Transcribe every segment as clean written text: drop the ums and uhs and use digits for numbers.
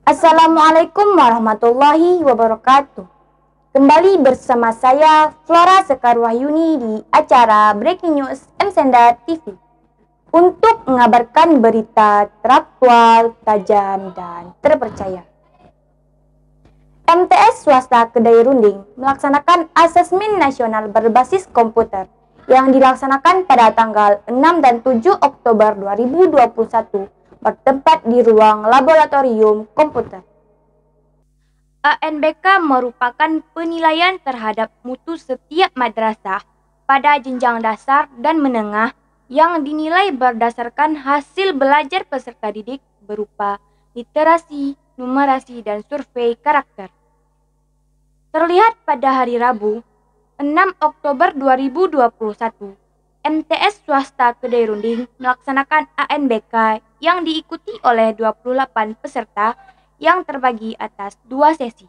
Assalamualaikum warahmatullahi wabarakatuh. Kembali bersama saya Flora Sekar Wahyuni di acara Breaking News Msenda TV untuk mengabarkan berita teraktual, tajam, dan terpercaya. MTS swasta Kedai Runding melaksanakan asesmen nasional berbasis komputer yang dilaksanakan pada tanggal 6 dan 7 Oktober 2021 bertempat di ruang laboratorium komputer. ANBK merupakan penilaian terhadap mutu setiap madrasah pada jenjang dasar dan menengah yang dinilai berdasarkan hasil belajar peserta didik berupa literasi, numerasi, dan survei karakter. Terlihat pada hari Rabu, 6 Oktober 2021, MTS swasta Kedai Runding melaksanakan ANBK yang diikuti oleh 28 peserta yang terbagi atas 2 sesi.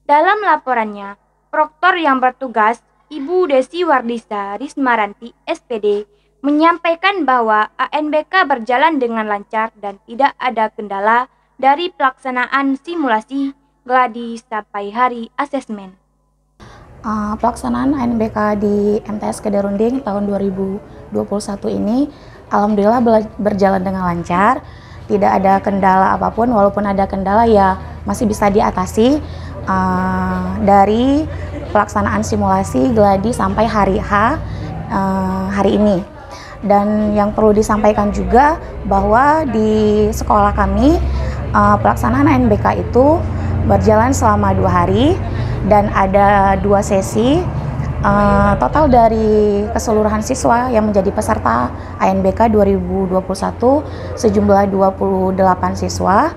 Dalam laporannya, proktor yang bertugas, Ibu Desi Wardisa Rismaranti, SPD, menyampaikan bahwa ANBK berjalan dengan lancar dan tidak ada kendala dari pelaksanaan simulasi gladi sampai hari asesmen. Pelaksanaan ANBK di MTS Kedai Runding tahun 2021 ini alhamdulillah berjalan dengan lancar. Tidak ada kendala apapun, walaupun ada kendala ya masih bisa diatasi dari pelaksanaan simulasi gladi sampai hari H hari ini. Dan yang perlu disampaikan juga bahwa di sekolah kami pelaksanaan ANBK itu berjalan selama 2 hari dan ada 2 sesi. Total dari keseluruhan siswa yang menjadi peserta ANBK 2021 sejumlah 28 siswa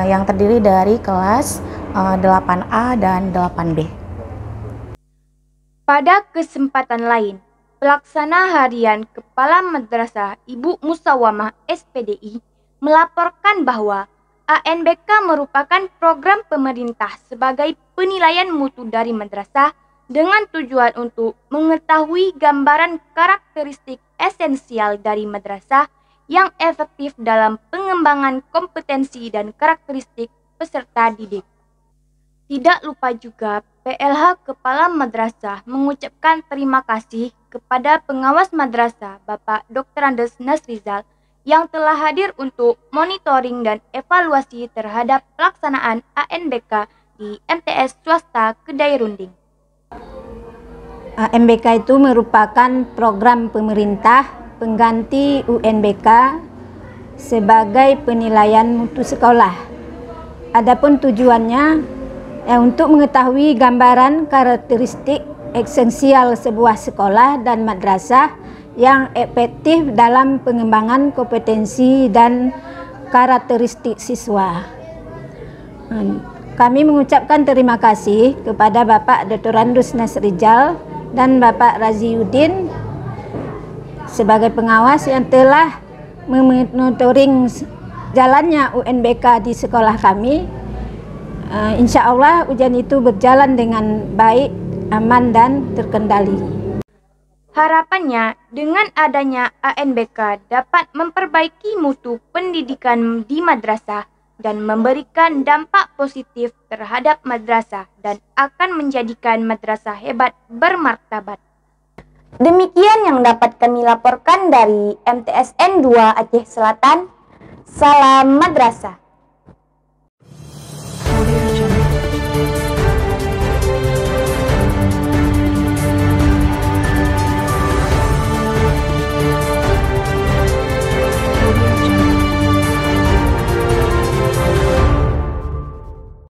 yang terdiri dari kelas 8A dan 8B. Pada kesempatan lain, pelaksana harian Kepala Madrasah Ibu Musawamah SPDI melaporkan bahwa ANBK merupakan program pemerintah sebagai penilaian mutu dari madrasah dengan tujuan untuk mengetahui gambaran karakteristik esensial dari madrasah yang efektif dalam pengembangan kompetensi dan karakteristik peserta didik. Tidak lupa juga PLH Kepala Madrasah mengucapkan terima kasih kepada pengawas madrasah Bapak Dr. Andes Nasrizal yang telah hadir untuk monitoring dan evaluasi terhadap pelaksanaan ANBK di MTS swasta Kedai Runding. ANBK itu merupakan program pemerintah pengganti UNBK sebagai penilaian mutu sekolah. Adapun tujuannya untuk mengetahui gambaran karakteristik esensial sebuah sekolah dan madrasah yang efektif dalam pengembangan kompetensi dan karakteristik siswa. Kami mengucapkan terima kasih kepada Bapak Dr. Andes Nasrizal dan Bapak Raziuddin sebagai pengawas yang telah memonitoring jalannya UNBK di sekolah kami. Insya Allah ujian itu berjalan dengan baik, aman, dan terkendali. Harapannya, dengan adanya ANBK dapat memperbaiki mutu pendidikan di madrasah dan memberikan dampak positif terhadap madrasah dan akan menjadikan madrasah hebat bermartabat. Demikian yang dapat kami laporkan dari MTSN 2 Aceh Selatan. Salam madrasah.